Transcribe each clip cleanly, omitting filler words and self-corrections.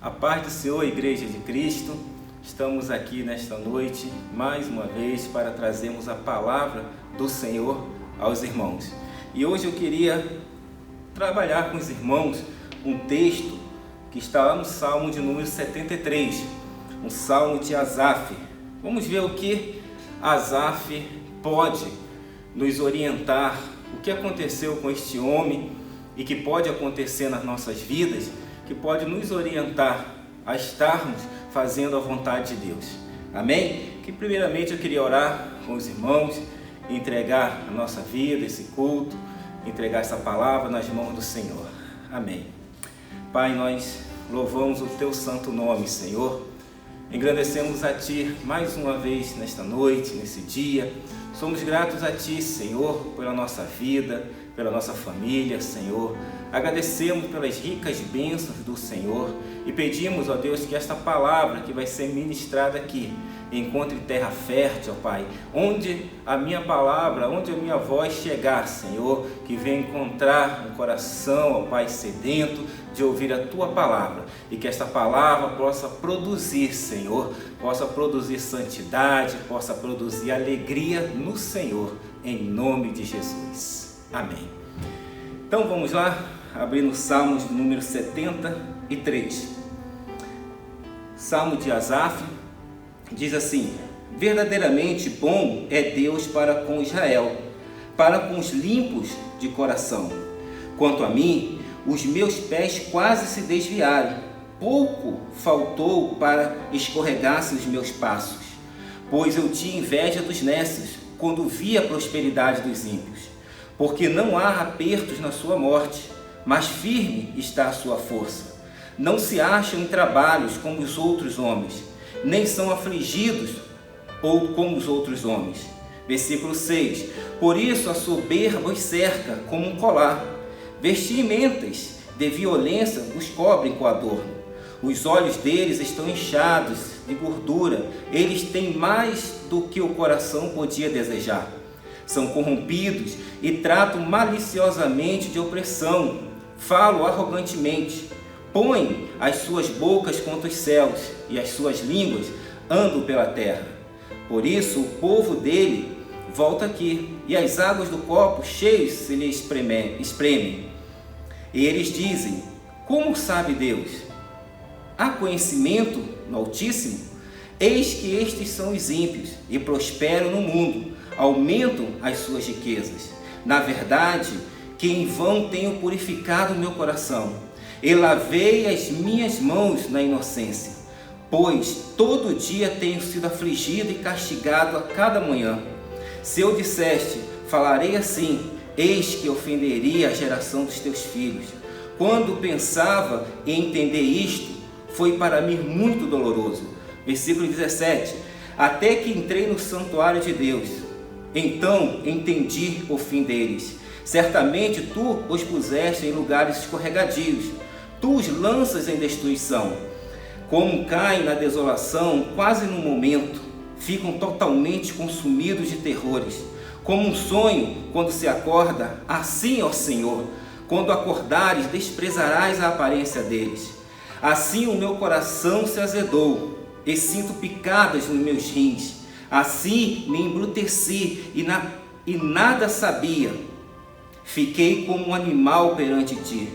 A paz do Senhor, Igreja de Cristo, estamos aqui nesta noite, mais uma vez, para trazermos a palavra do Senhor aos irmãos. E hoje eu queria trabalhar com os irmãos um texto que está lá no Salmo de número 73, um Salmo de Asaf. Vamos ver o que Asaf pode nos orientar, o que aconteceu com este homem e que pode acontecer nas nossas vidas, que pode nos orientar a estarmos fazendo a vontade de Deus. Amém? Que primeiramente eu queria orar com os irmãos, entregar a nossa vida, esse culto, entregar essa palavra nas mãos do Senhor. Amém. Pai, nós louvamos o Teu santo nome, Senhor. Engrandecemos a Ti mais uma vez nesta noite, nesse dia. Somos gratos a Ti, Senhor, pela nossa vida, pela nossa família, Senhor. Agradecemos pelas ricas bênçãos do Senhor e pedimos, ó Deus, que esta palavra que vai ser ministrada aqui encontre terra fértil, ó Pai, onde a minha palavra, onde a minha voz chegar, Senhor, que venha encontrar um coração, ó Pai, sedento de ouvir a Tua palavra e que esta palavra possa produzir, Senhor, possa produzir santidade, possa produzir alegria no Senhor, em nome de Jesus. Amém. Então vamos lá, abrir no Salmos número 73. Salmo de Asaf diz assim: verdadeiramente bom é Deus para com Israel, para com os limpos de coração. Quanto a mim, os meus pés quase se desviaram, pouco faltou para escorregassem os meus passos, pois eu tinha inveja dos nécios, quando vi a prosperidade dos ímpios. Porque não há apertos na sua morte, mas firme está a sua força. Não se acham em trabalhos como os outros homens, nem são afligidos ou como os outros homens. Versículo 6. Por isso a soberba os cerca como um colar. Vestimentas de violência os cobrem com adorno. Os olhos deles estão inchados de gordura. Eles têm mais do que o coração podia desejar. São corrompidos e tratam maliciosamente de opressão. Falam arrogantemente. Põem as suas bocas contra os céus e as suas línguas andam pela terra. Por isso o povo dele volta aqui e as águas do copo cheios se lhe espremem. E eles dizem: como sabe Deus? Há conhecimento no Altíssimo? Eis que estes são os ímpios e prosperam no mundo, aumentam as suas riquezas. Na verdade, que em vão tenho purificado o meu coração e lavei as minhas mãos na inocência, pois todo dia tenho sido afligido e castigado a cada manhã. Se eu disseste, falarei assim, eis que ofenderia a geração dos teus filhos. Quando pensava em entender isto, foi para mim muito doloroso. Versículo 17. Até que entrei no santuário de Deus, então entendi o fim deles. Certamente tu os puseste em lugares escorregadios, tu os lanças em destruição. Como caem na desolação, quase no momento, ficam totalmente consumidos de terrores. Como um sonho, quando se acorda, assim, ó Senhor, quando acordares, desprezarás a aparência deles. Assim o meu coração se azedou, e sinto picadas nos meus rins. Assim me embruteci e nada sabia. Fiquei como um animal perante ti.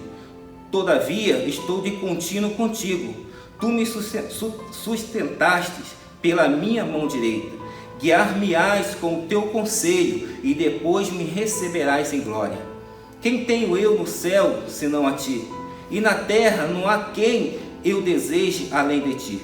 Todavia estou de contínuo contigo. Tu me sustentastes pela minha mão direita. Guiar-me-ás com o teu conselho e depois me receberás em glória. Quem tenho eu no céu, senão a ti? E na terra não há quem eu deseje além de ti.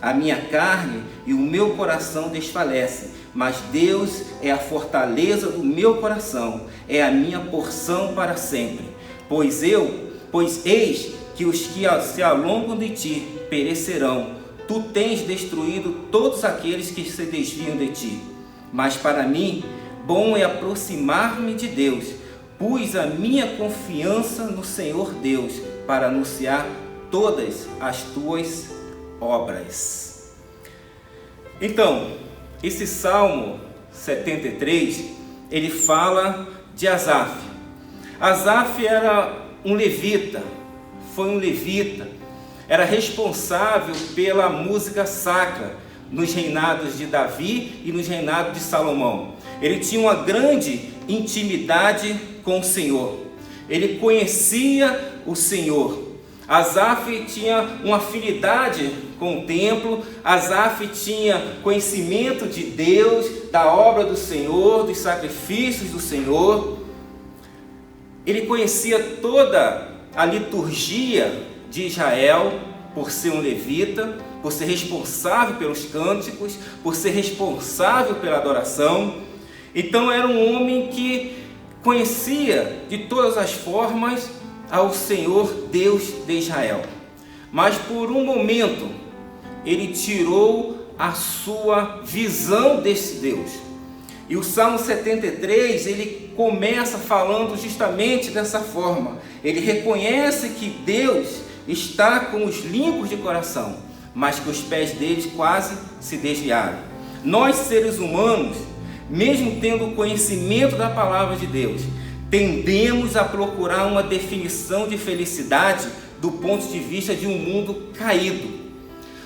A minha carne e o meu coração desfalecem, mas Deus é a fortaleza do meu coração, é a minha porção para sempre. Pois eis que os que se alongam de ti perecerão. Tu tens destruído todos aqueles que se desviam de ti. Mas para mim, bom é aproximar-me de Deus. Pus a minha confiança no Senhor Deus para anunciar todas as tuas obras. Então, esse Salmo 73, ele fala de Asaf. Asaf era um levita, foi um levita, era responsável pela música sacra nos reinados de Davi e nos reinados de Salomão. Ele tinha uma grande intimidade com o Senhor, ele conhecia o Senhor. Asaf tinha uma afinidade com o templo, Asaf tinha conhecimento de Deus, da obra do Senhor, dos sacrifícios do Senhor. Ele conhecia toda a liturgia de Israel, por ser um levita, por ser responsável pelos cânticos, por ser responsável pela adoração. Então era um homem que conhecia de todas as formas ao Senhor Deus de Israel. Mas por um momento ele tirou a sua visão desse Deus. E o Salmo 73, ele começa falando justamente dessa forma. Ele reconhece que Deus está com os limpos de coração, mas que os pés deles quase se desviaram. Nós, seres humanos, mesmo tendo conhecimento da palavra de Deus, tendemos a procurar uma definição de felicidade do ponto de vista de um mundo caído.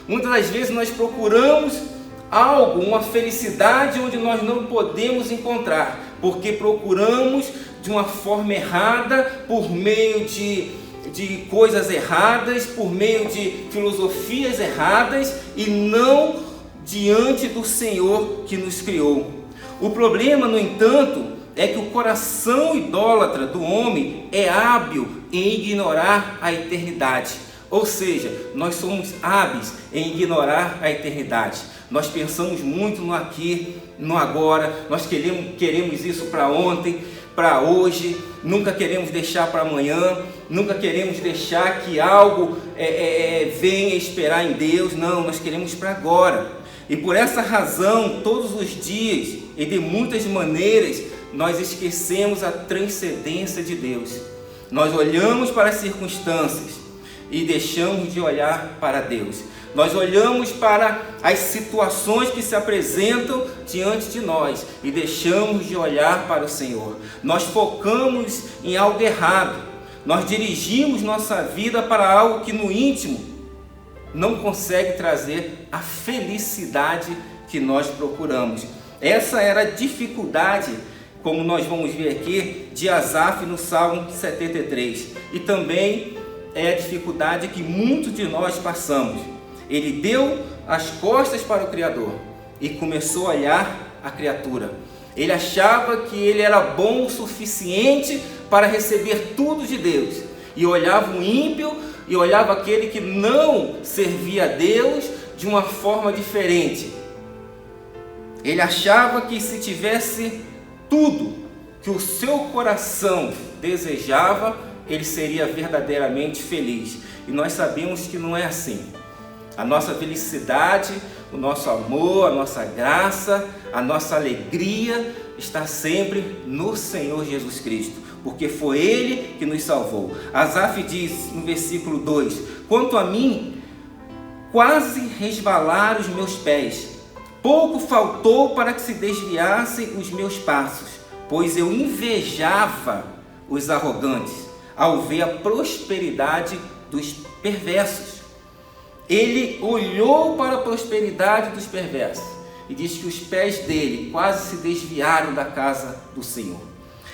Muitas das vezes nós procuramos algo, uma felicidade onde nós não podemos encontrar, porque procuramos de uma forma errada, por meio de coisas erradas, por meio de filosofias erradas e não diante do Senhor que nos criou. O problema, no entanto, é que o coração idólatra do homem é hábil em ignorar a eternidade. Ou seja, nós somos hábeis em ignorar a eternidade. Nós pensamos muito no aqui, no agora, nós queremos isso para ontem, para hoje, nunca queremos deixar para amanhã, nunca queremos deixar que algo venha esperar em Deus. Não, nós queremos para agora. E por essa razão, todos os dias e de muitas maneiras, nós esquecemos a transcendência de Deus. Nós olhamos para as circunstâncias e deixamos de olhar para Deus. Nós olhamos para as situações que se apresentam diante de nós e deixamos de olhar para o Senhor. Nós focamos em algo errado. Nós dirigimos nossa vida para algo que no íntimo não consegue trazer a felicidade que nós procuramos. Essa era a dificuldade, como nós vamos ver aqui, de Asaf no Salmo 73. E também é a dificuldade que muitos de nós passamos. Ele deu as costas para o Criador e começou a olhar a criatura. Ele achava que ele era bom o suficiente para receber tudo de Deus. E olhava o ímpio e olhava aquele que não servia a Deus de uma forma diferente. Ele achava que se tivesse tudo que o seu coração desejava, ele seria verdadeiramente feliz. E nós sabemos que não é assim. A nossa felicidade, o nosso amor, a nossa graça, a nossa alegria está sempre no Senhor Jesus Cristo, porque foi Ele que nos salvou. Asaf diz no versículo 2: quanto a mim, quase resvalaram os meus pés, pouco faltou para que se desviassem os meus passos, pois eu invejava os arrogantes ao ver a prosperidade dos perversos. Ele olhou para a prosperidade dos perversos e diz que os pés dele quase se desviaram da casa do Senhor.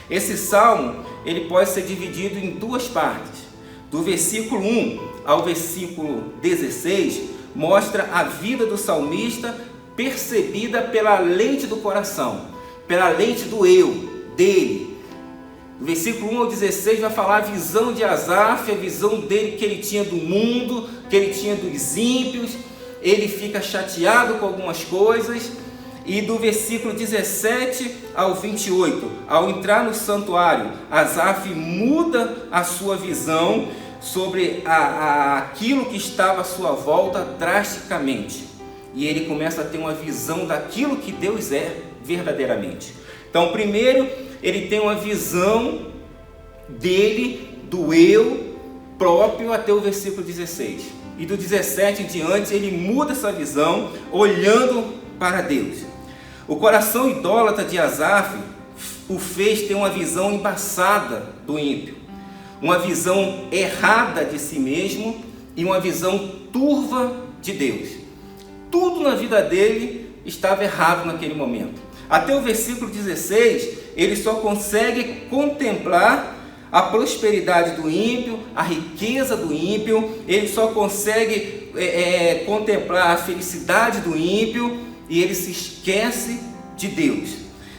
Esse salmo ele pode ser dividido em duas partes. Do versículo 1 ao versículo 16 mostra a vida do salmista percebida pela lente do coração, pela lente do eu, dele. Do versículo 1 ao 16 vai falar a visão de Asaf, a visão dele que ele tinha do mundo, que ele tinha dos ímpios. Ele fica chateado com algumas coisas. E do versículo 17 ao 28, ao entrar no santuário, Asaf muda a sua visão sobre aquilo que estava à sua volta drasticamente. E ele começa a ter uma visão daquilo que Deus é verdadeiramente. Então, primeiro, ele tem uma visão dele, do eu próprio, até o versículo 16. E do 17 em diante, ele muda essa visão, olhando para Deus. O coração idólatra de Asaf o fez ter uma visão embaçada do ímpio, uma visão errada de si mesmo e uma visão turva de Deus. Tudo na vida dele estava errado naquele momento. Até o versículo 16, ele só consegue contemplar a prosperidade do ímpio, a riqueza do ímpio, ele só consegue contemplar a felicidade do ímpio e ele se esquece de Deus.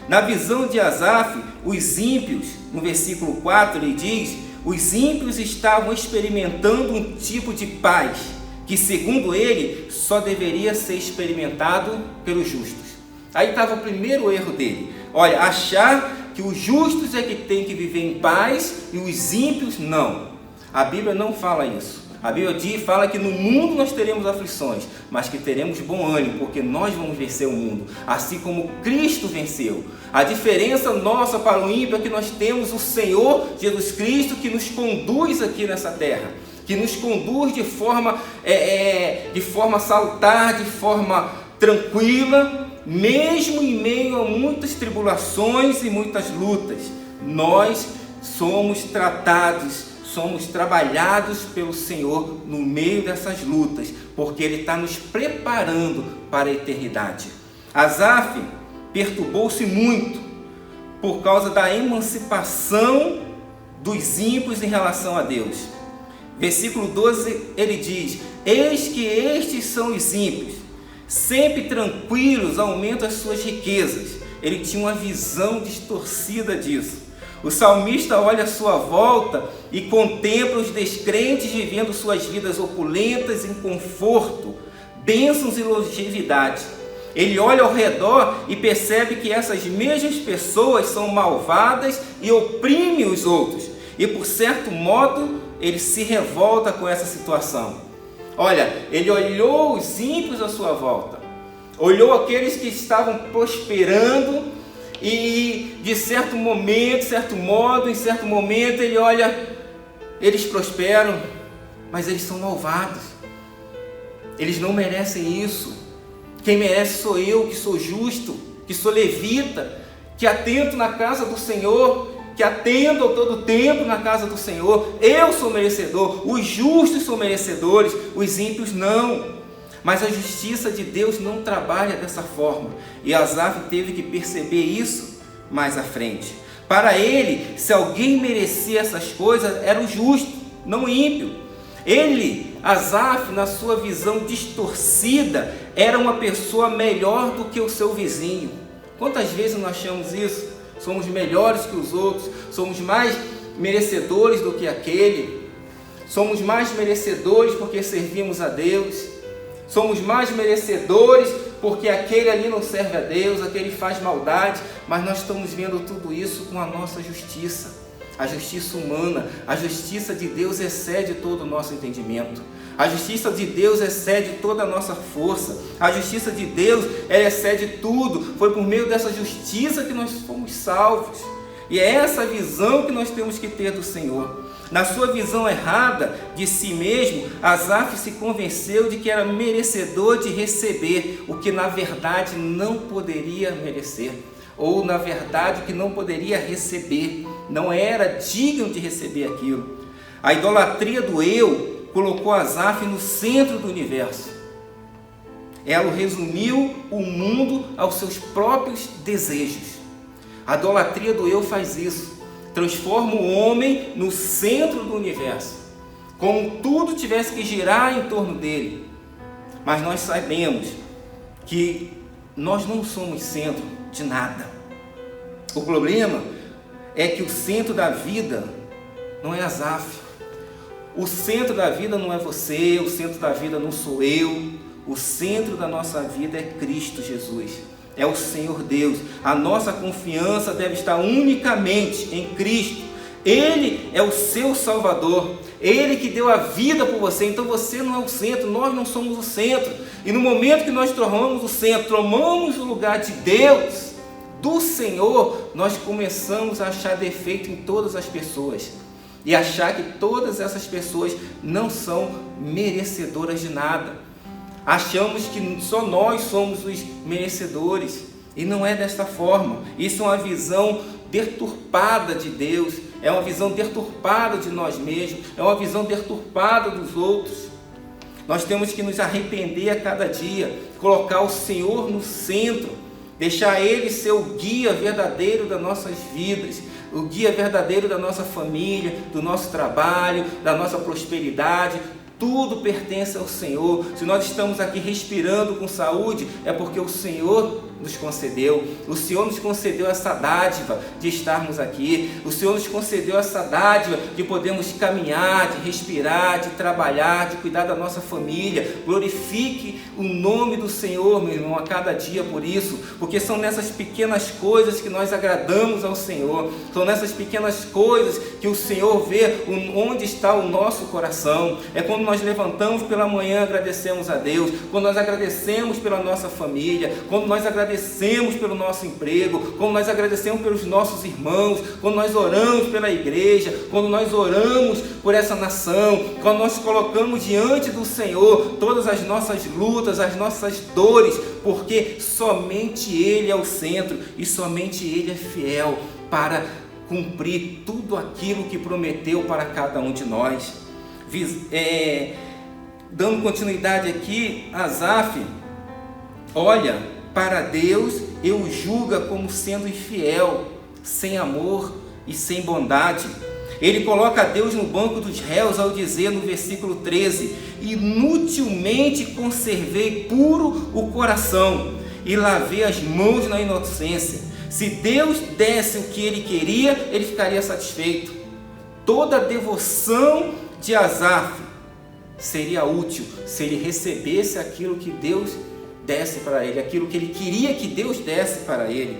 Na visão de Asaf, os ímpios, no versículo 4 ele diz, os ímpios estavam experimentando um tipo de paz que, segundo ele, só deveria ser experimentado pelos justos. Aí estava o primeiro erro dele. Olha, achar que os justos é que tem que viver em paz e os ímpios não. A Bíblia não fala isso. A Bíblia fala que no mundo nós teremos aflições, mas que teremos bom ânimo, porque nós vamos vencer o mundo, assim como Cristo venceu. A diferença nossa para o ímpio é que nós temos o Senhor Jesus Cristo que nos conduz aqui nessa terra, que nos conduz de forma salutar, de forma tranquila, mesmo em meio a muitas tribulações e muitas lutas. Nós somos tratados, somos trabalhados pelo Senhor no meio dessas lutas, porque Ele está nos preparando para a eternidade. Asaf perturbou-se muito por causa da emancipação dos ímpios em relação a Deus. Versículo 12 ele diz, eis que estes são os ímpios, sempre tranquilos aumentam as suas riquezas. Ele tinha uma visão distorcida disso. O salmista olha à sua volta e contempla os descrentes vivendo suas vidas opulentas em conforto, bênçãos e longevidade. Ele olha ao redor e percebe que essas mesmas pessoas são malvadas e oprimem os outros. E por certo modo, ele se revolta com essa situação. Olha, ele olhou os ímpios à sua volta, olhou aqueles que estavam prosperando e de certo modo, em certo momento ele olha, eles prosperam, mas eles são malvados, eles não merecem isso. Quem merece sou eu, que sou justo, que sou levita, que atento na casa do Senhor, que atendo a todo tempo na casa do Senhor. Eu sou merecedor, os justos são merecedores, os ímpios não. Mas a justiça de Deus não trabalha dessa forma. E Asaf teve que perceber isso mais à frente. Para ele, se alguém merecia essas coisas, era o justo, não o ímpio. Ele, Asaf, na sua visão distorcida, era uma pessoa melhor do que o seu vizinho. Quantas vezes nós achamos isso? Somos melhores que os outros, somos mais merecedores do que aquele, somos mais merecedores porque servimos a Deus, somos mais merecedores porque aquele ali não serve a Deus, aquele faz maldade, mas nós estamos vendo tudo isso com a nossa justiça, a justiça humana. A justiça de Deus excede todo o nosso entendimento, a justiça de Deus excede toda a nossa força, a justiça de Deus, ela excede tudo. Foi por meio dessa justiça que nós fomos salvos, e é essa visão que nós temos que ter do Senhor. Na sua visão errada de si mesmo, Asaf se convenceu de que era merecedor de receber o que na verdade não poderia merecer, ou na verdade que não poderia receber, não era digno de receber aquilo. A idolatria do eu colocou Asaf no centro do universo. Ela resumiu o mundo aos seus próprios desejos. A idolatria do eu faz isso. Transforma o homem no centro do universo, como tudo tivesse que girar em torno dele. Mas nós sabemos que nós não somos centro de nada. O problema é que o centro da vida não é Asaf. O centro da vida não é você, o centro da vida não sou eu. O centro da nossa vida é Cristo Jesus. É o Senhor Deus. A nossa confiança deve estar unicamente em Cristo. Ele é o seu Salvador. Ele que deu a vida por você. Então você não é o centro, nós não somos o centro. E no momento que nós tomamos o centro, tomamos o lugar de Deus, do Senhor, nós começamos a achar defeito em todas as pessoas. E achar que todas essas pessoas não são merecedoras de nada. Achamos que só nós somos os merecedores. E não é desta forma. Isso é uma visão deturpada de Deus, é uma visão deturpada de nós mesmos, é uma visão deturpada dos outros. Nós temos que nos arrepender a cada dia, colocar o Senhor no centro, deixar Ele ser o guia verdadeiro das nossas vidas, o guia verdadeiro da nossa família, do nosso trabalho, da nossa prosperidade. Tudo pertence ao Senhor. Se nós estamos aqui respirando com saúde, é porque o Senhor nos concedeu. O Senhor nos concedeu essa dádiva de estarmos aqui. O Senhor nos concedeu essa dádiva de podermos caminhar, de respirar, de trabalhar, de cuidar da nossa família. Glorifique o nome do Senhor, meu irmão, a cada dia por isso, porque são nessas pequenas coisas que nós agradamos ao Senhor. São nessas pequenas coisas que o Senhor vê onde está o nosso coração. É quando nós levantamos pela manhã, agradecemos a Deus, quando nós agradecemos pela nossa família, quando nós agradecemos pelo nosso emprego, quando nós agradecemos pelos nossos irmãos, quando nós oramos pela igreja, quando nós oramos por essa nação, quando nós colocamos diante do Senhor todas as nossas lutas, as nossas dores, porque somente Ele é o centro e somente Ele é fiel para cumprir tudo aquilo que prometeu para cada um de nós. Dando continuidade aqui, Asaf olha para Deus e o julga como sendo infiel, sem amor e sem bondade. Ele coloca Deus no banco dos réus ao dizer no versículo 13: inutilmente conservei puro o coração e lavei as mãos na inocência. Se Deus desse o que ele queria, ele ficaria satisfeito. Toda a devoção de Asaf seria útil se ele recebesse aquilo que Deus desse para ele, aquilo que ele queria que Deus desse para ele.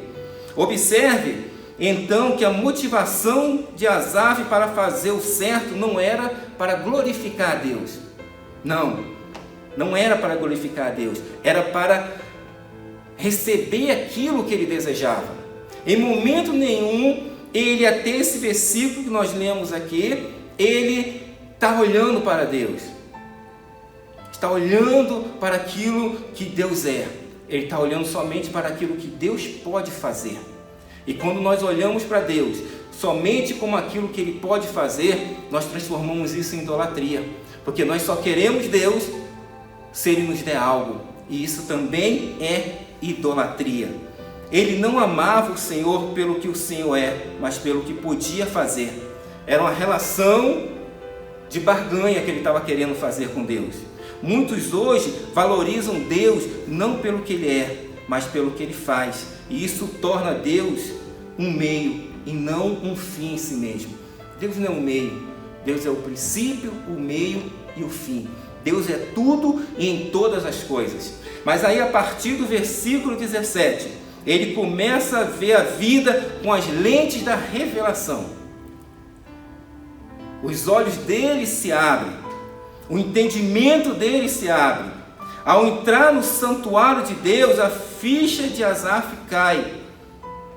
Observe então que a motivação de Asaf para fazer o certo não era para glorificar a Deus. Não era para glorificar a Deus, era para receber aquilo que ele desejava. Em momento nenhum, ele, até esse versículo que nós lemos aqui, ele está olhando para Deus, está olhando para aquilo que Deus é. Ele está olhando somente para aquilo que Deus pode fazer. E quando nós olhamos para Deus somente como aquilo que Ele pode fazer, nós transformamos isso em idolatria, porque nós só queremos Deus se Ele nos der algo, e isso também é idolatria. Ele não amava o Senhor pelo que o Senhor é, mas pelo que podia fazer. Era uma relação de barganha que ele estava querendo fazer com Deus. Muitos hoje valorizam Deus não pelo que Ele é, mas pelo que Ele faz. E isso torna Deus um meio e não um fim em si mesmo. Deus não é um meio. Deus é o princípio, o meio e o fim. Deus é tudo e em todas as coisas. Mas aí, a partir do versículo 17, ele começa a ver a vida com as lentes da revelação. Os olhos dele se abrem, o entendimento dele se abre. Ao entrar no santuário de Deus, a ficha de Asaf cai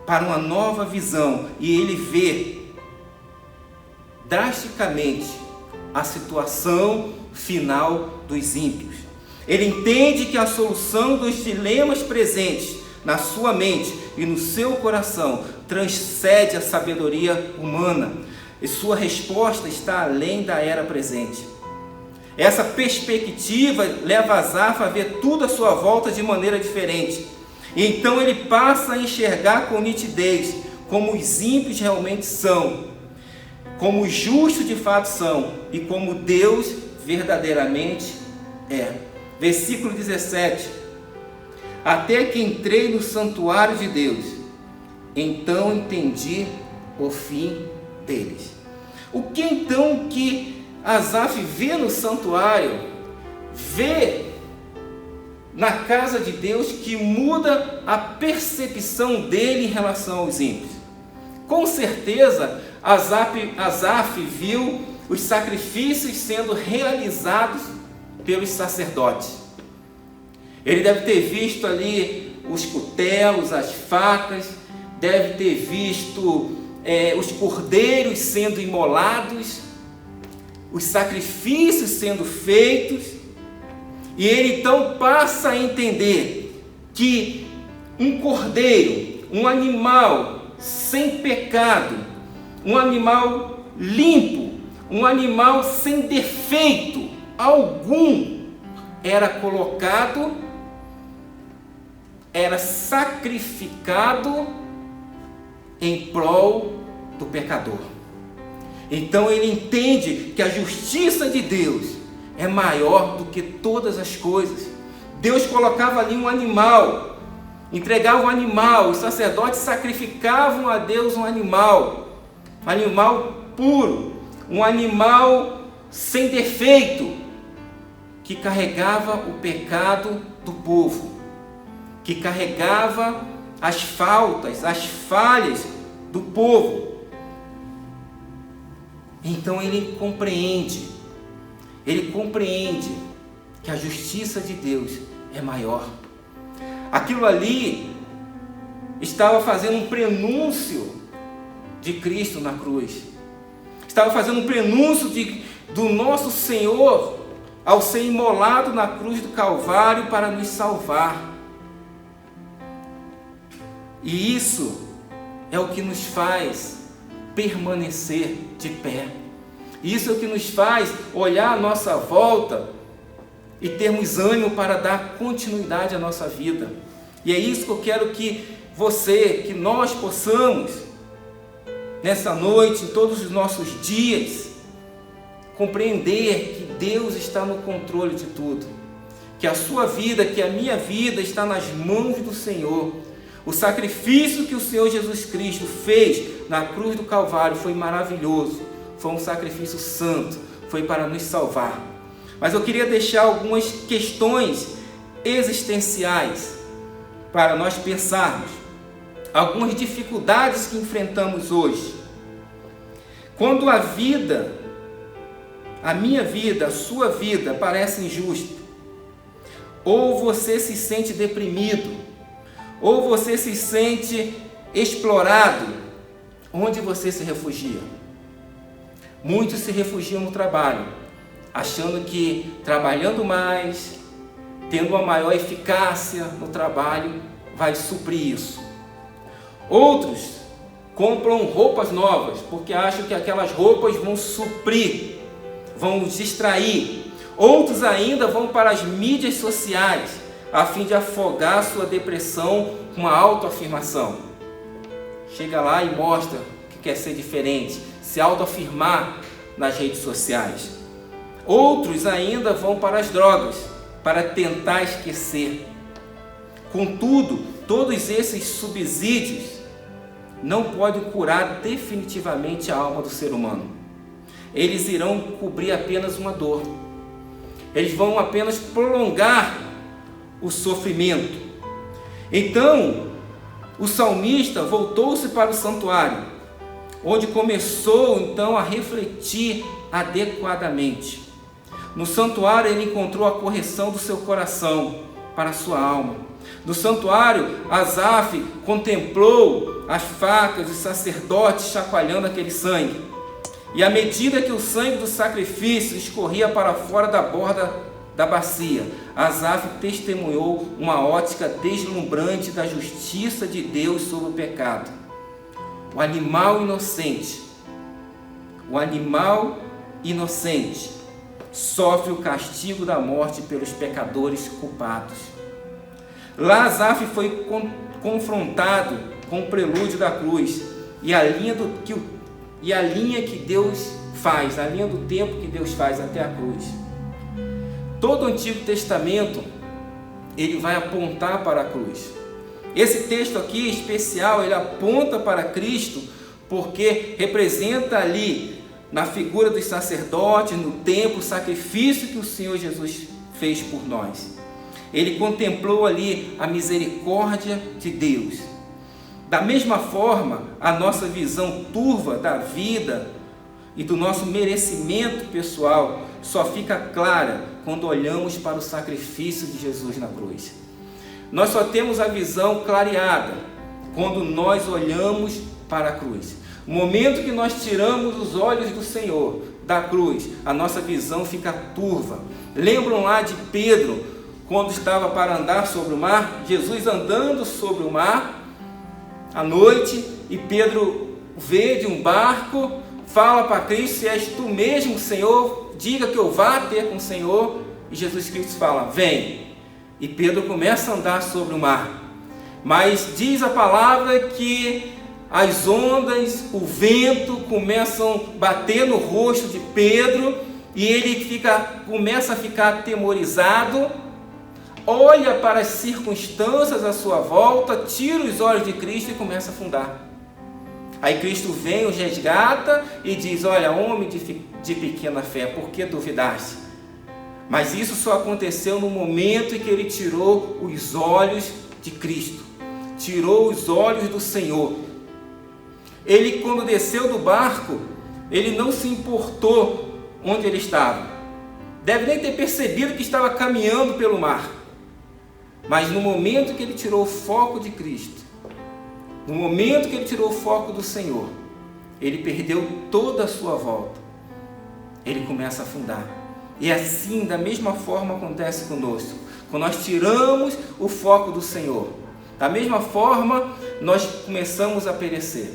para uma nova visão e ele vê drasticamente a situação final dos ímpios. Ele entende que a solução dos dilemas presentes na sua mente e no seu coração transcende a sabedoria humana. E sua resposta está além da era presente. Essa perspectiva leva Asaf a ver tudo à sua volta de maneira diferente. E então ele passa a enxergar com nitidez como os ímpios realmente são, como os justos de fato são e como Deus verdadeiramente é. Versículo 17: até que entrei no santuário de Deus, então entendi o fim deles. O que então que Asaf vê no santuário, vê na casa de Deus, que muda a percepção dele em relação aos ímpios? Com certeza Asaf viu os sacrifícios sendo realizados pelos sacerdotes. Ele deve ter visto ali os cutelos, as facas, deve ter visto os cordeiros sendo imolados, os sacrifícios sendo feitos, e ele então passa a entender que um cordeiro, um animal sem pecado, um animal limpo, um animal sem defeito algum, era colocado, era sacrificado em prol do pecador. Então ele entende que a justiça de Deus é maior do que todas as coisas. Deus colocava ali um animal, entregava um animal, os sacerdotes sacrificavam a Deus um animal puro, um animal sem defeito, que carregava o pecado do povo, que carregava as faltas, as falhas do povo. Então ele compreende que a justiça de Deus é maior. Aquilo ali estava fazendo um prenúncio de Cristo na cruz, estava fazendo um prenúncio do nosso Senhor ao ser imolado na cruz do Calvário para nos salvar. E isso é o que nos faz permanecer de pé. Isso é o que nos faz olhar à nossa volta e termos ânimo para dar continuidade à nossa vida. E é isso que eu quero que nós possamos, nessa noite, em todos os nossos dias, compreender que Deus está no controle de tudo, que a sua vida, que a minha vida está nas mãos do Senhor. O sacrifício que o Senhor Jesus Cristo fez na cruz do Calvário foi maravilhoso, foi um sacrifício santo, foi para nos salvar. Mas eu queria deixar algumas questões existenciais para nós pensarmos, algumas dificuldades que enfrentamos hoje. Quando a minha vida, a sua vida parece injusta, ou você se sente deprimido, ou você se sente explorado, onde você se refugia? Muitos se refugiam no trabalho, achando que trabalhando mais, tendo uma maior eficácia no trabalho, vai suprir isso. Outros compram roupas novas, porque acham que aquelas roupas vão suprir, vão distrair. Outros ainda vão para as mídias sociais, a fim de afogar sua depressão com uma autoafirmação. Chega lá e mostra que quer ser diferente, se autoafirmar nas redes sociais. Outros ainda vão para as drogas, para tentar esquecer. Contudo, todos esses subsídios não podem curar definitivamente a alma do ser humano. Eles irão cobrir apenas uma dor. Eles vão apenas prolongar o sofrimento. Então, o salmista voltou-se para o santuário, onde começou então a refletir adequadamente. No santuário ele encontrou a correção do seu coração para a sua alma. No santuário, Asaf contemplou as facas dos sacerdotes chacoalhando aquele sangue. E à medida que o sangue do sacrifício escorria para fora da borda da bacia, Asaf testemunhou uma ótica deslumbrante da justiça de Deus sobre o pecado. O animal inocente sofre o castigo da morte pelos pecadores culpados. Lá Asaf foi confrontado com o prelúdio da cruz e a linha que Deus faz, a linha do tempo que Deus faz até a cruz. Todo o Antigo Testamento ele vai apontar para a cruz. Esse texto aqui especial, ele aponta para Cristo, porque representa ali, na figura dos sacerdotes, no templo, o sacrifício que o Senhor Jesus fez por nós. Ele contemplou ali a misericórdia de Deus. Da mesma forma, a nossa visão turva da vida e do nosso merecimento pessoal só fica clara quando olhamos para o sacrifício de Jesus na cruz. Nós só temos a visão clareada quando nós olhamos para a cruz. No momento que nós tiramos os olhos do Senhor da cruz, a nossa visão fica turva. Lembram lá de Pedro, quando estava para andar sobre o mar, Jesus andando sobre o mar, à noite, e Pedro vê de um barco, fala para Cristo: se és tu mesmo, Senhor, diga que eu vá ter com o Senhor. E Jesus Cristo fala: vem. E Pedro começa a andar sobre o mar. Mas diz a palavra que as ondas, o vento começam a bater no rosto de Pedro, e ele começa a ficar atemorizado, olha para as circunstâncias à sua volta, tira os olhos de Cristo e começa a afundar. Aí Cristo vem, o resgata e diz: olha, homem de pequena fé, por que duvidaste? Mas isso só aconteceu no momento em que ele tirou os olhos de Cristo, tirou os olhos do Senhor. Ele, quando desceu do barco, ele não se importou onde ele estava. Deve nem ter percebido que estava caminhando pelo mar. Mas no momento que ele tirou o foco de Cristo, no momento que ele tirou o foco do Senhor, ele perdeu toda a sua volta. Ele começa a afundar. E assim, da mesma forma, acontece conosco. Quando nós tiramos o foco do Senhor, da mesma forma, nós começamos a perecer.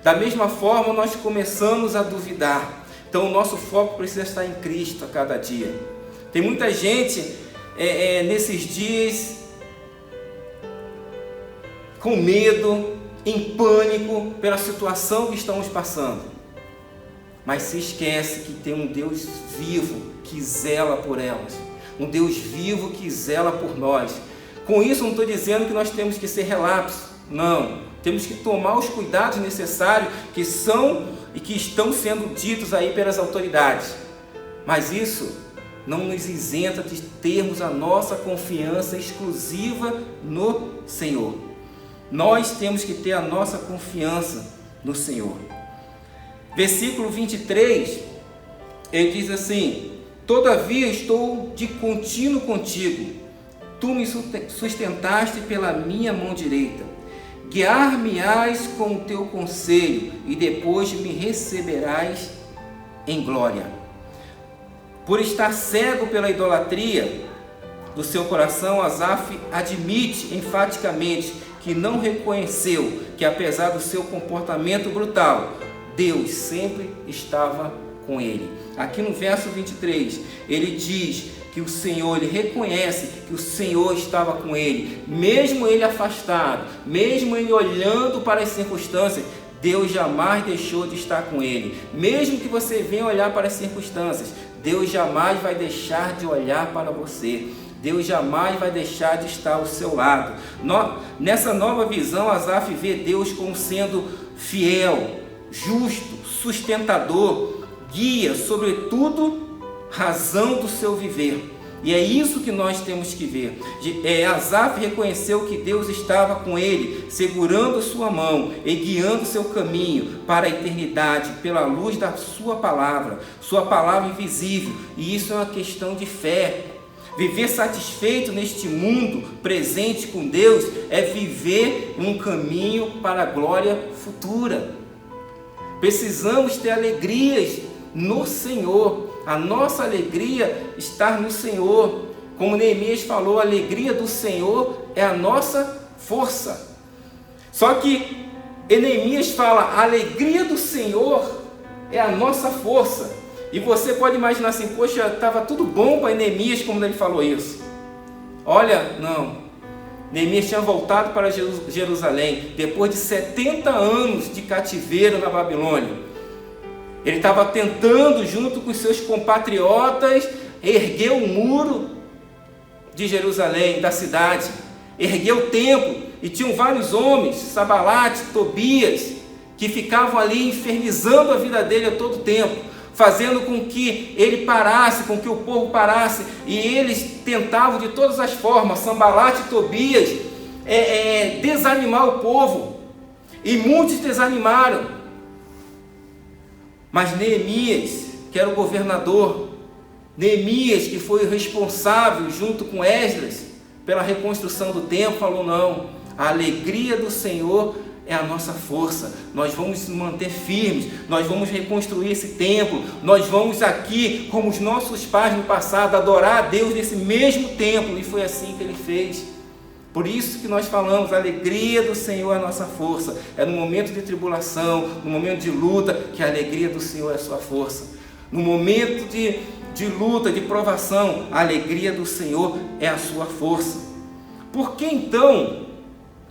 Da mesma forma, nós começamos a duvidar. Então, o nosso foco precisa estar em Cristo a cada dia. Tem muita gente nesses dias com medo, em pânico pela situação que estamos passando. Mas se esquece que tem um Deus vivo que zela por elas. Um Deus vivo que zela por nós. Com isso, não estou dizendo que nós temos que ser relapsos. Não. Temos que tomar os cuidados necessários que são e que estão sendo ditos aí pelas autoridades. Mas isso não nos isenta de termos a nossa confiança exclusiva no Senhor. Nós temos que ter a nossa confiança no Senhor. Versículo 23, ele diz assim: todavia estou de contínuo contigo, tu me sustentaste pela minha mão direita, guiar-me-ás com o teu conselho, e depois me receberás em glória. Por estar cego pela idolatria do seu coração, Asaf admite enfaticamente que não reconheceu que, apesar do seu comportamento brutal, Deus sempre estava com ele. Aqui no verso 23, ele diz que o Senhor, ele reconhece que o Senhor estava com ele, mesmo ele afastado, mesmo ele olhando para as circunstâncias, Deus jamais deixou de estar com ele. Mesmo que você venha olhar para as circunstâncias, Deus jamais vai deixar de olhar para você. Deus jamais vai deixar de estar ao seu lado. Nessa nova visão, Asaf vê Deus como sendo fiel, justo, sustentador, guia, sobretudo, razão do seu viver. E é isso que nós temos que ver. Asaf reconheceu que Deus estava com ele, segurando sua mão e guiando seu caminho para a eternidade, pela luz da sua palavra invisível. E isso é uma questão de fé. Viver satisfeito neste mundo presente com Deus é viver um caminho para a glória futura. Precisamos ter alegrias no Senhor. A nossa alegria está no Senhor. Como Neemias falou, a alegria do Senhor é a nossa força. Só que Neemias fala, a alegria do Senhor é a nossa força. E você pode imaginar assim, poxa, estava tudo bom para Neemias quando ele falou isso. Olha, não. Neemias tinha voltado para Jerusalém depois de 70 anos de cativeiro na Babilônia. Ele estava tentando, junto com seus compatriotas, erguer o muro de Jerusalém, da cidade. Erguer o templo. E tinham vários homens, Sanbalate, Tobias, que ficavam ali infernizando a vida dele a todo tempo, fazendo com que ele parasse, com que o povo parasse, e eles tentavam de todas as formas, Sanbalate e Tobias, desanimar o povo, e muitos desanimaram. Mas Neemias, que era o governador, Neemias, que foi o responsável, junto com Esdras, pela reconstrução do templo, falou, não, a alegria do Senhor é a nossa força. Nós vamos nos manter firmes, nós vamos reconstruir esse templo, nós vamos aqui, como os nossos pais no passado, adorar a Deus nesse mesmo templo, e foi assim que Ele fez. Por isso que nós falamos, a alegria do Senhor é a nossa força. É no momento de tribulação, no momento de luta, que a alegria do Senhor é a sua força. No momento de luta, de provação, a alegria do Senhor é a sua força. Por que então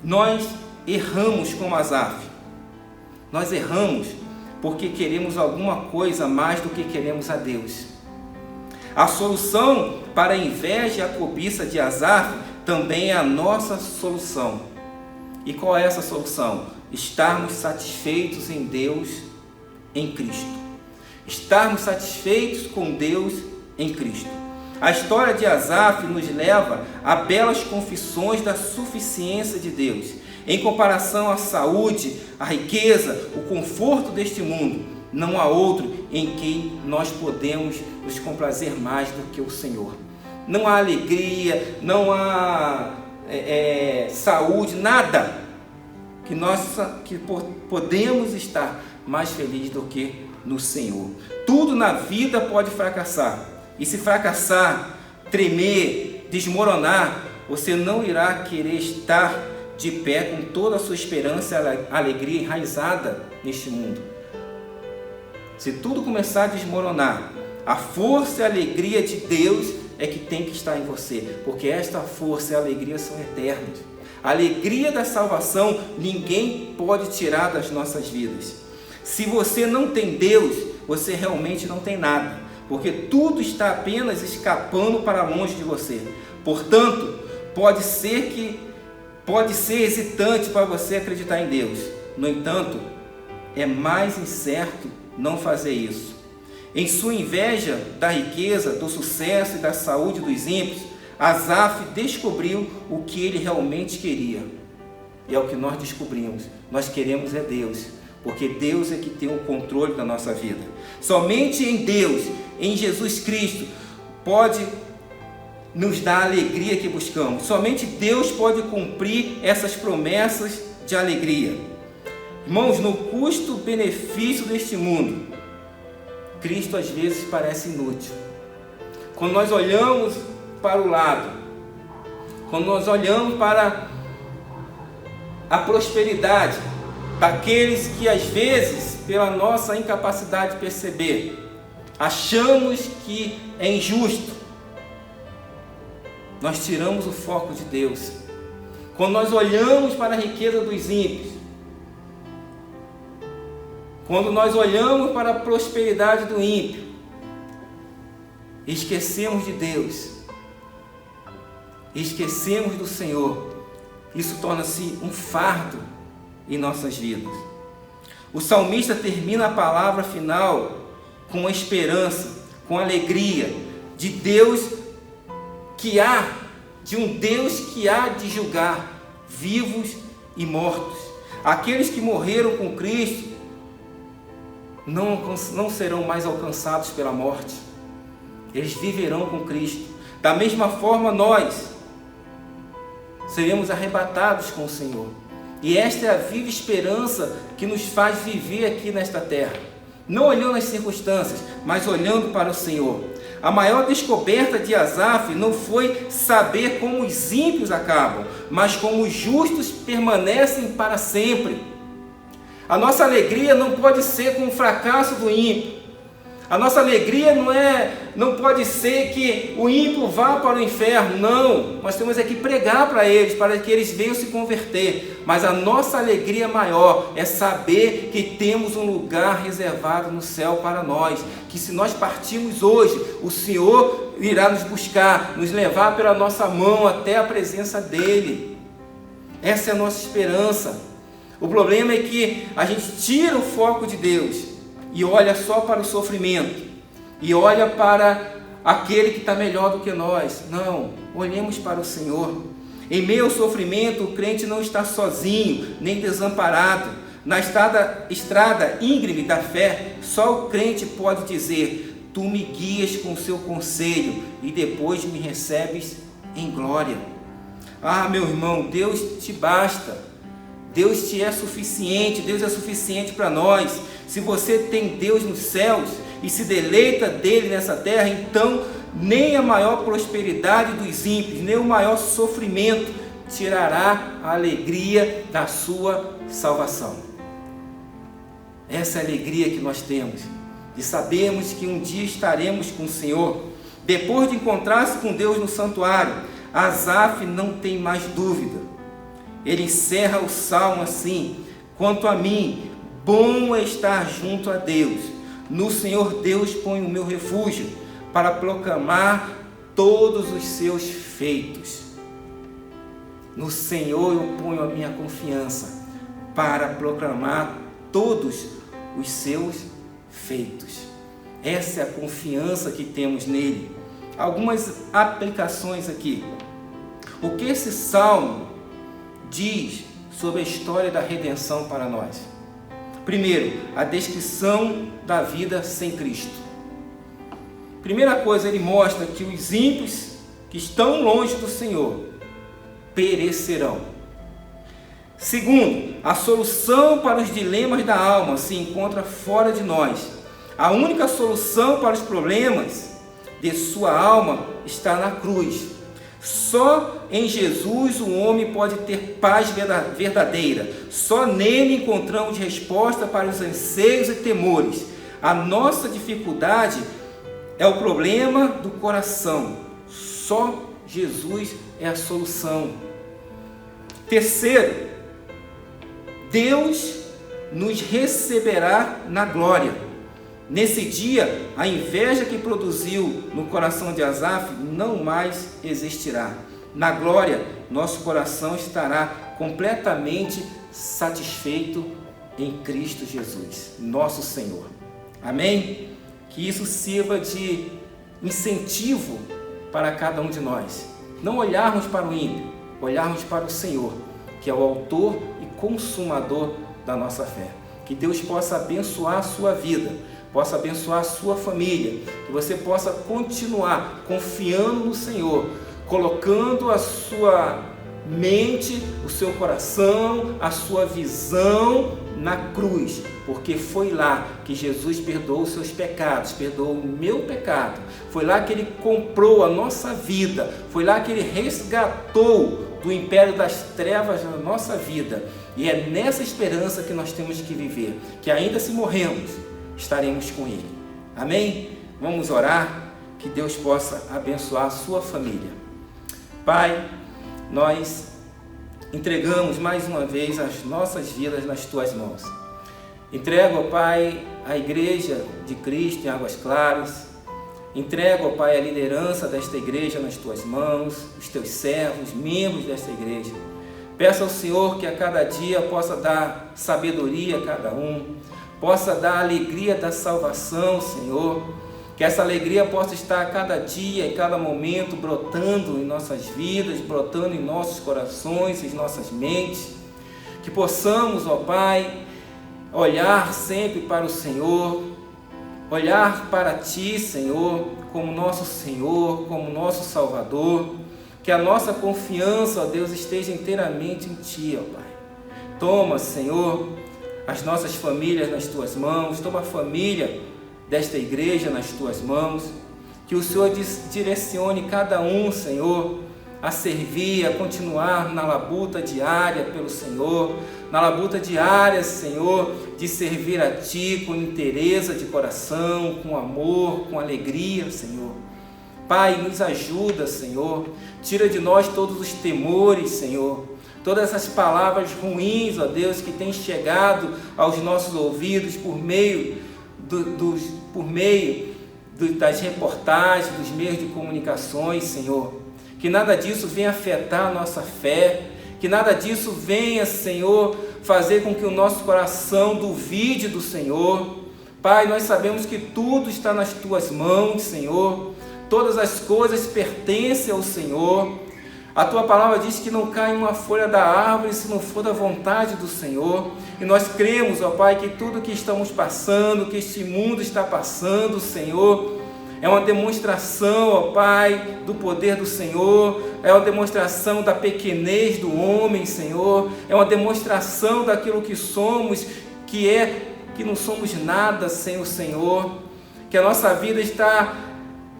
nós erramos como Asaf? Nós erramos porque queremos alguma coisa mais do que queremos a Deus. A solução para a inveja e a cobiça de Asaf também é a nossa solução. E qual é essa solução? Estarmos satisfeitos em Deus, em Cristo. Estarmos satisfeitos com Deus em Cristo. A história de Asaf nos leva a belas confissões da suficiência de Deus. Em comparação à saúde, à riqueza, o conforto deste mundo, não há outro em quem nós podemos nos comprazer mais do que o Senhor. Não há alegria, não há saúde, nada que podemos estar mais felizes do que no Senhor. Tudo na vida pode fracassar, e se fracassar, tremer, desmoronar, você não irá querer estar de pé com toda a sua esperança e alegria enraizada neste mundo. Se tudo começar a desmoronar, a força e a alegria de Deus é que tem que estar em você, porque esta força e a alegria são eternas. A alegria da salvação ninguém pode tirar das nossas vidas. Se você não tem Deus, você realmente não tem nada, porque tudo está apenas escapando para longe de você. Portanto, pode ser hesitante para você acreditar em Deus. No entanto, é mais incerto não fazer isso. Em sua inveja da riqueza, do sucesso e da saúde dos ímpios, Asaf descobriu o que ele realmente queria. E é o que nós descobrimos. Nós queremos é Deus, porque Deus é que tem o controle da nossa vida. Somente em Deus, em Jesus Cristo, pode nos dar a alegria que buscamos. Somente Deus pode cumprir essas promessas de alegria. Irmãos, no custo-benefício deste mundo, Cristo às vezes parece inútil. Quando nós olhamos para o lado, quando nós olhamos para a prosperidade daqueles que às vezes, pela nossa incapacidade de perceber, achamos que é injusto, nós tiramos o foco de Deus. Quando nós olhamos para a riqueza dos ímpios, quando nós olhamos para a prosperidade do ímpio, esquecemos de Deus, esquecemos do Senhor, isso torna-se um fardo em nossas vidas. O salmista termina a palavra final com a esperança, com a alegria de Deus de um Deus que há de julgar vivos e mortos. Aqueles que morreram com Cristo não serão mais alcançados pela morte. Eles viverão com Cristo. Da mesma forma, nós seremos arrebatados com o Senhor. E esta é a viva esperança que nos faz viver aqui nesta terra. Não olhando as circunstâncias, mas olhando para o Senhor. A maior descoberta de Asaf não foi saber como os ímpios acabam, mas como os justos permanecem para sempre. A nossa alegria não pode ser com o fracasso do ímpio. A nossa alegria não pode ser que o ímpio vá para o inferno. Não, nós temos que pregar para que eles venham se converter. Mas a nossa alegria maior é saber que temos um lugar reservado no céu para nós. Que se nós partirmos hoje, o Senhor irá nos buscar, nos levar pela nossa mão até a presença dEle. Essa é a nossa esperança. O problema é que a gente tira o foco de Deus e olha só para o sofrimento, e olha para aquele que está melhor do que nós. Não, olhemos para o Senhor. Em meio ao sofrimento, o crente não está sozinho, nem desamparado. Na estrada íngreme da fé, só o crente pode dizer: tu me guias com o seu conselho, e depois me recebes em glória. Ah, meu irmão, Deus te basta. Deus te é suficiente, Deus é suficiente para nós. Se você tem Deus nos céus e se deleita dele nessa terra, então nem a maior prosperidade dos ímpios, nem o maior sofrimento tirará a alegria da sua salvação. Essa é a alegria que nós temos, de sabermos que um dia estaremos com o Senhor. Depois de encontrar-se com Deus no santuário, Asaf não tem mais dúvida. Ele encerra o salmo assim: quanto a mim, bom é estar junto a Deus. No Senhor Deus ponho o meu refúgio, para proclamar todos os seus feitos. No Senhor eu ponho a minha confiança, para proclamar todos os seus feitos. Essa é a confiança que temos nele. Algumas aplicações aqui. O que esse salmo diz sobre a história da redenção para nós? Primeiro, a descrição da vida sem Cristo. Primeira coisa, ele mostra que os ímpios que estão longe do Senhor perecerão. Segundo, a solução para os dilemas da alma se encontra fora de nós. A única solução para os problemas de sua alma está na cruz. Só em Jesus o homem pode ter paz verdadeira. Só nele encontramos resposta para os anseios e temores. A nossa dificuldade é o problema do coração. Só Jesus é a solução. Terceiro, Deus nos receberá na glória. Nesse dia, a inveja que produziu no coração de Asaf não mais existirá. Na glória, nosso coração estará completamente satisfeito em Cristo Jesus, nosso Senhor. Amém? Que isso sirva de incentivo para cada um de nós. Não olharmos para o ímpio, olharmos para o Senhor, que é o autor e consumador da nossa fé. Que Deus possa abençoar a sua vida, possa abençoar a sua família, que você possa continuar confiando no Senhor, colocando a sua mente, o seu coração, a sua visão na cruz, porque foi lá que Jesus perdoou os seus pecados, perdoou o meu pecado, foi lá que Ele comprou a nossa vida, foi lá que Ele resgatou do império das trevas na nossa vida, e é nessa esperança que nós temos que viver, que ainda se morremos, estaremos com Ele. Amém? Vamos orar, que Deus possa abençoar a sua família. Pai, nós entregamos mais uma vez as nossas vidas nas Tuas mãos. Entrego, ó Pai, a Igreja de Cristo em Águas Claras. Entrego, ó Pai, a liderança desta igreja nas Tuas mãos, os Teus servos, membros desta igreja. Peço ao Senhor que a cada dia possa dar sabedoria a cada um, possa dar alegria da salvação, Senhor, que essa alegria possa estar a cada dia, em cada momento, brotando em nossas vidas, brotando em nossos corações, em nossas mentes, que possamos, ó Pai, olhar sempre para o Senhor, olhar para Ti, Senhor, como nosso Senhor, como nosso Salvador, que a nossa confiança, ó Deus, esteja inteiramente em Ti, ó Pai. Toma, Senhor, as nossas famílias nas Tuas mãos, toma a família desta igreja nas Tuas mãos, que o Senhor direcione cada um, Senhor, a servir, a continuar na labuta diária pelo Senhor, na labuta diária, Senhor, de servir a Ti com interesse de coração, com amor, com alegria, Senhor. Pai, nos ajuda, Senhor, tira de nós todos os temores, Senhor, todas essas palavras ruins, ó Deus, que têm chegado aos nossos ouvidos por meio das reportagens, dos meios de comunicações, Senhor. Que nada disso venha afetar a nossa fé, que nada disso venha, Senhor, fazer com que o nosso coração duvide do Senhor. Pai, nós sabemos que tudo está nas Tuas mãos, Senhor. Todas as coisas pertencem ao Senhor. A Tua palavra diz que não cai uma folha da árvore se não for da vontade do Senhor. E nós cremos, ó Pai, que tudo que estamos passando, que este mundo está passando, Senhor, é uma demonstração, ó Pai, do poder do Senhor, é uma demonstração da pequenez do homem, Senhor, é uma demonstração daquilo que somos, que não somos nada sem o Senhor, que a nossa vida está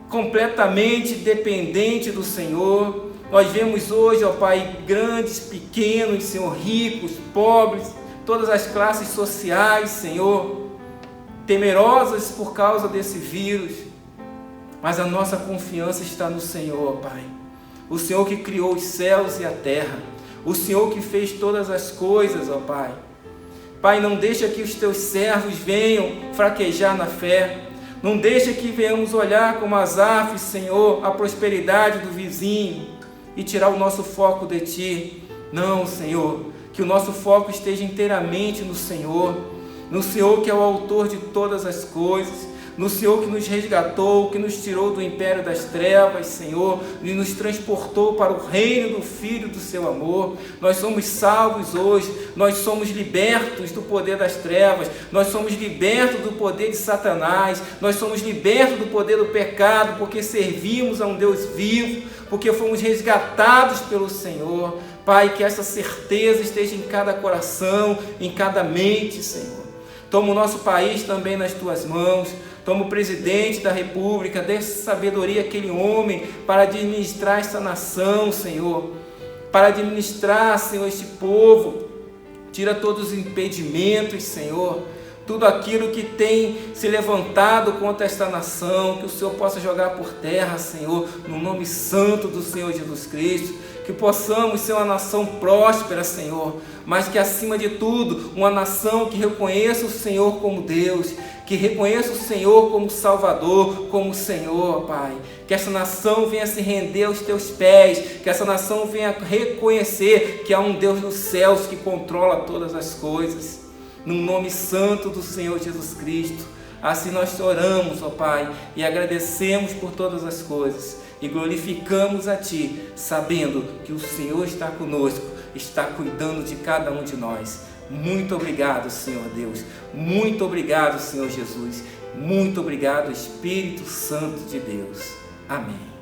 completamente dependente do Senhor. Nós vemos hoje, ó Pai, grandes, pequenos, Senhor, ricos, pobres, todas as classes sociais, Senhor, temerosas por causa desse vírus, mas a nossa confiança está no Senhor, ó Pai. O Senhor que criou os céus e a terra, o Senhor que fez todas as coisas, ó Pai. Pai, não deixa que os teus servos venham fraquejar na fé, não deixa que venhamos olhar como Asaf, Senhor, a prosperidade do vizinho e tirar o nosso foco de Ti. Não, Senhor, que o nosso foco esteja inteiramente no Senhor que é o autor de todas as coisas, no Senhor que nos resgatou, que nos tirou do império das trevas, Senhor, e nos transportou para o reino do Filho do seu amor. Nós somos salvos hoje, nós somos libertos do poder das trevas, nós somos libertos do poder de Satanás, nós somos libertos do poder do pecado, porque servimos a um Deus vivo, porque fomos resgatados pelo Senhor. Pai, que essa certeza esteja em cada coração, em cada mente, Senhor. Toma o nosso país também nas Tuas mãos, toma o presidente da República, dê sabedoria àquele homem para administrar esta nação, Senhor, para administrar, Senhor, este povo. Tira todos os impedimentos, Senhor, tudo aquilo que tem se levantado contra esta nação, que o Senhor possa jogar por terra, Senhor, no nome santo do Senhor Jesus Cristo, que possamos ser uma nação próspera, Senhor, mas que acima de tudo, uma nação que reconheça o Senhor como Deus, que reconheça o Senhor como Salvador, como Senhor, Pai. Que essa nação venha se render aos Teus pés, que essa nação venha reconhecer que há um Deus nos céus que controla todas as coisas. No nome santo do Senhor Jesus Cristo, assim nós oramos, ó Pai, e agradecemos por todas as coisas, e glorificamos a Ti, sabendo que o Senhor está conosco, está cuidando de cada um de nós. Muito obrigado, Senhor Deus, muito obrigado, Senhor Jesus, muito obrigado, Espírito Santo de Deus. Amém.